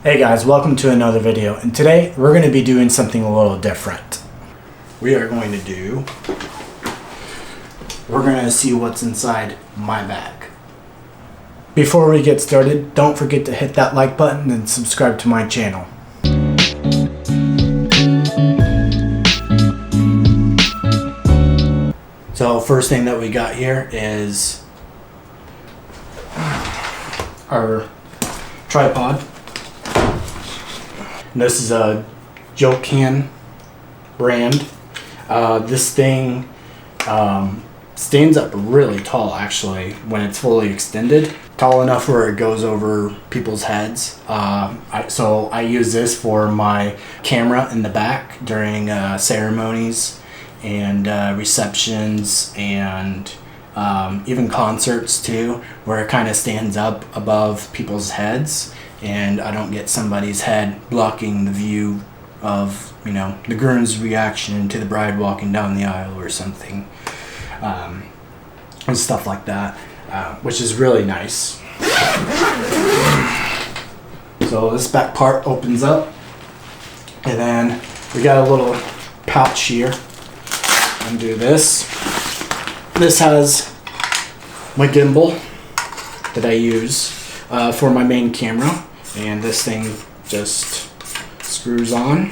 Hey guys, welcome to another video, and today we're going to be doing something a little different. We're going to see what's inside my bag. Before we get started, don't forget to hit that like button and subscribe to my channel. So first thing that we got here is our tripod. And this is a Zhiyun brand. This thing stands up really tall actually when it's fully extended. Tall enough where it goes over people's heads. So I use this for my camera in the back during ceremonies and receptions and even concerts too, where it kind of stands up above people's heads and I don't get somebody's head blocking the view of, you know, the groom's reaction to the bride walking down the aisle or something, and stuff like that, which is really nice. So this back part opens up, and then we got a little pouch here. Undo this. This has my gimbal that I use for my main camera, and this thing just screws on.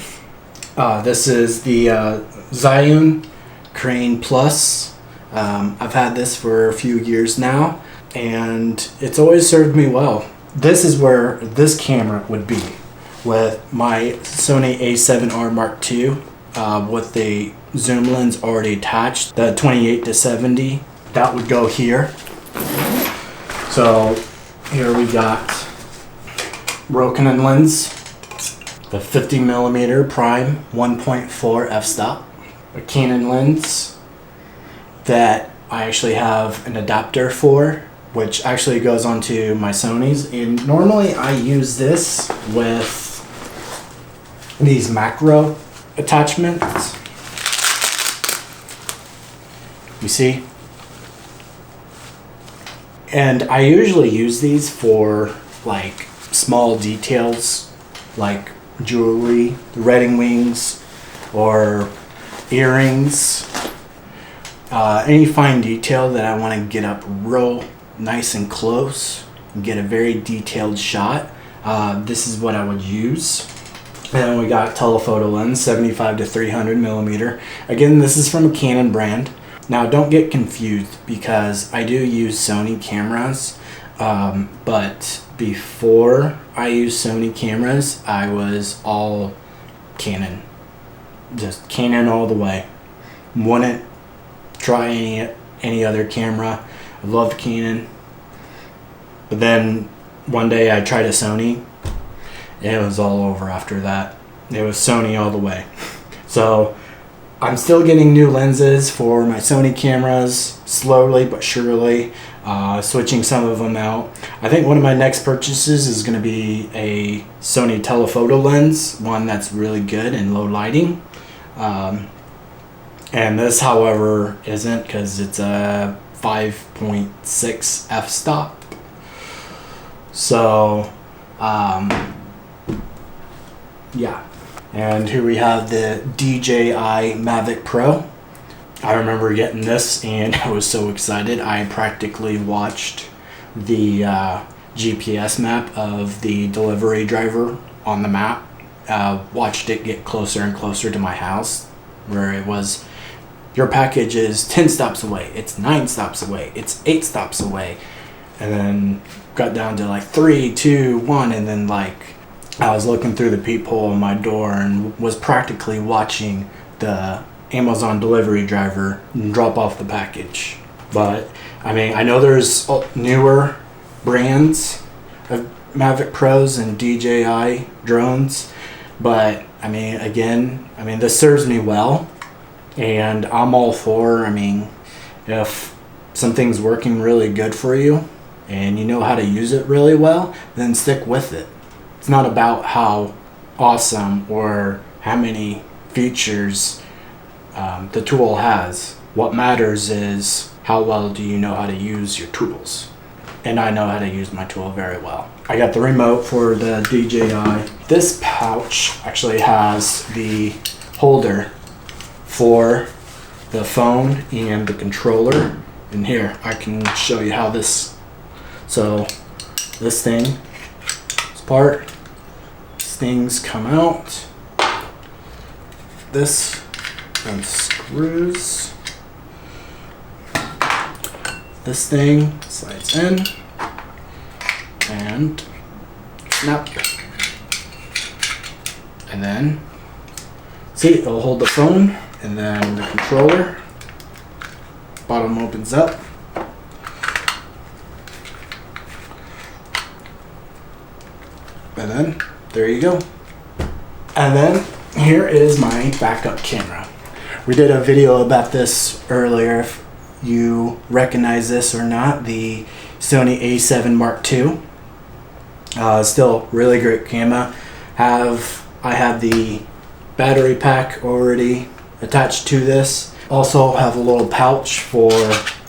This is the Zhiyun Crane Plus. I've had this for a few years now, and it's always served me well. This is where this camera would be with my Sony A7 Mark II with the zoom lens already attached, the 28-70. That would go here. So here we got McKinnon lens, the 50mm prime 1.4 f-stop, a Canon lens that I actually have an adapter for, which actually goes onto my Sony's, and normally I use this with these macro attachments. You see? And I usually use these for like small details like jewelry, wedding wings, or earrings. Any fine detail that I want to get up real nice and close and get a very detailed shot. This is what I would use. And then we got telephoto lens, 75-300mm. Again, this is from a Canon brand. Now don't get confused because I do use Sony cameras, but before I used Sony cameras, I was all Canon. Just Canon all the way. Wouldn't try any other camera. I loved Canon. But then one day I tried a Sony. It was all over after that. It was Sony all the way. So I'm still getting new lenses for my Sony cameras, slowly but surely, switching some of them out. I think one of my next purchases is going to be a Sony Telephoto lens, one that's really good in low lighting. And this, however, isn't, because it's a 5.6 f-stop. So, yeah. And here we have the Dji Mavic Pro. I remember getting this and I was so excited. I practically watched the GPS map of the delivery driver on the map. Watched it get closer and closer to my house, where it was, your package is 10 stops away, it's 9 stops away, it's 8 stops away. And then got down to like 3, 2, 1, and then like I was looking through the peephole on my door and was practically watching the Amazon delivery driver drop off the package. But I mean, I know there's newer brands of Mavic Pros and DJI drones, but I mean, again, I mean, this serves me well, and I'm all for, I mean, if something's working really good for you and you know how to use it really well, then stick with it. It's not about how awesome or how many features the tool has. What matters is how well do you know how to use your tools. and I know how to use my tool very well. I got the remote for the DJI. This pouch actually has the holder for the phone and the controller. And here, I can show you how this, so this thing, this part, these things come out. This unscrews. This thing slides in and snap. And then, see, it'll hold the phone, and then the controller. Bottom opens up. And then, there you go. And then, here is my backup camera. We did a video about this earlier, if you recognize this or not, the Sony A7 Mark II. Still really great camera. I have the battery pack already attached to this. Also have a little pouch for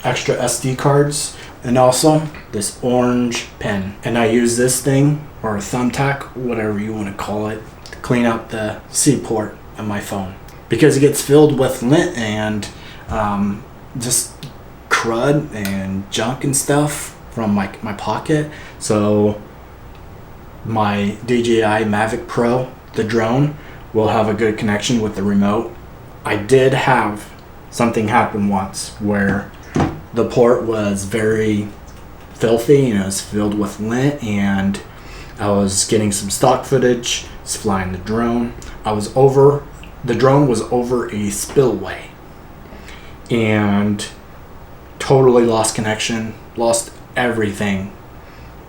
extra SD cards, and also this orange pen. And I use this thing, or a thumbtack, whatever you want to call it, to clean out the C port of my phone, because it gets filled with lint and just crud and junk and stuff from my pocket. So my DJI Mavic Pro, the drone, will have a good connection with the remote. I did have something happen once where the port was very filthy and it was filled with lint, and I was getting some stock footage, was flying the drone. The drone was over a spillway and totally lost connection, lost everything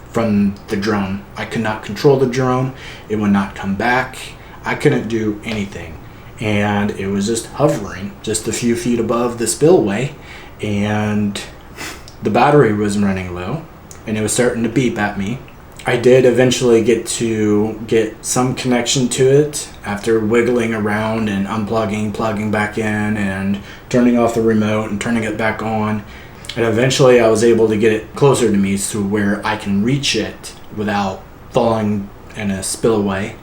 from the drone. I could not control the drone. It would not come back. I couldn't do anything. And it was just hovering just a few feet above the spillway, and the battery was running low and it was starting to beep at me. I did eventually get some connection to it after wiggling around and unplugging, plugging back in, and turning off the remote and turning it back on. And eventually I was able to get it closer to me to where I can reach it without falling in a spillway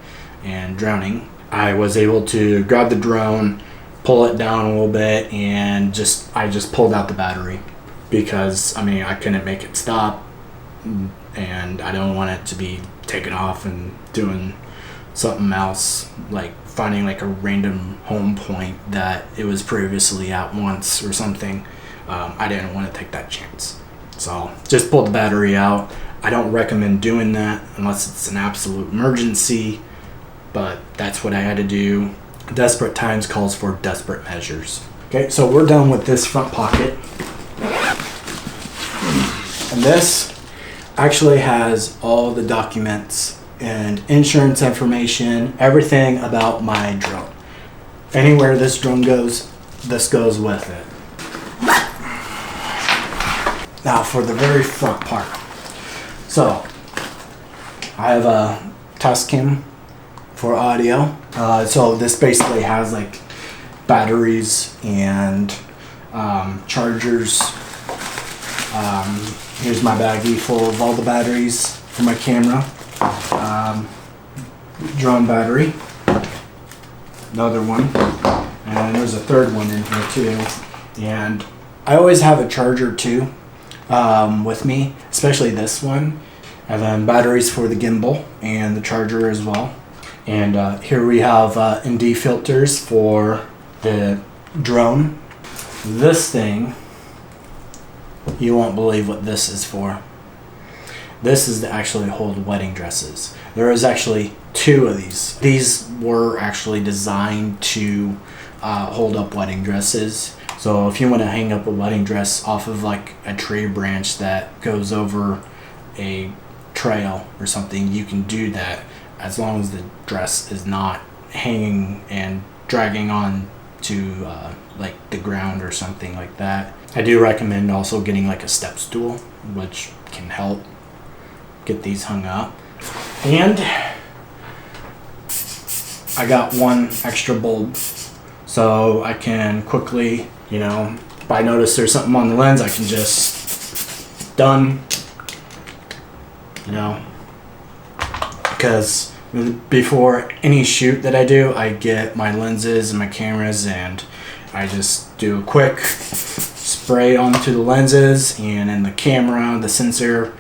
and drowning. I was able to grab the drone, pull it down a little bit, and I just pulled out the battery, because I couldn't make it stop, and I don't want it to be taken off and doing something else, like finding like a random home point that it was previously at once or something. I didn't want to take that chance, so just pulled the battery out. I don't recommend doing that unless it's an absolute emergency, but that's what I had to do. Desperate times calls for desperate measures. Okay, so we're done with this front pocket, and this actually has all the documents and insurance information, everything about my drone. Anywhere this drone goes, this goes with it. Now for the very front part. So I have a Tascam for audio. So this basically has like batteries and chargers. Here's my baggie full of all the batteries for my camera. Drone battery. Another one. And there's a third one in here too. And I always have a charger too with me, especially this one. And then batteries for the gimbal and the charger as well. And here we have ND filters for the drone. This thing, you won't believe what this is for. This is to actually hold wedding dresses. There is actually two of these. These were actually designed to hold up wedding dresses. So if you want to hang up a wedding dress off of like a tree branch that goes over a trail or something, you can do that as long as the dress is not hanging and dragging on to like the ground or something like that. I do recommend also getting like a step stool, which can help get these hung up. And I got one extra bulb, so I can quickly, if I notice there's something on the lens, I can just done, you know, because before any shoot that I do, I get my lenses and my cameras, and I just do a quick spray onto the lenses and in the camera, the sensor,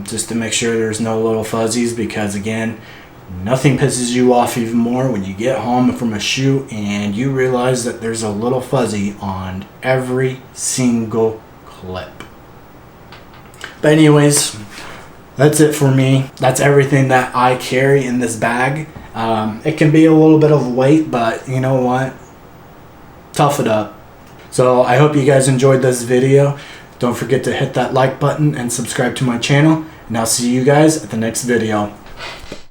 just to make sure there's no little fuzzies, because again, nothing pisses you off even more when you get home from a shoot and you realize that there's a little fuzzy on every single clip. But anyways, that's it for me. That's everything that I carry in this bag. It can be a little bit of weight, but you know what? Tough it up. So I hope you guys enjoyed this video. Don't forget to hit that like button and subscribe to my channel. And I'll see you guys at the next video.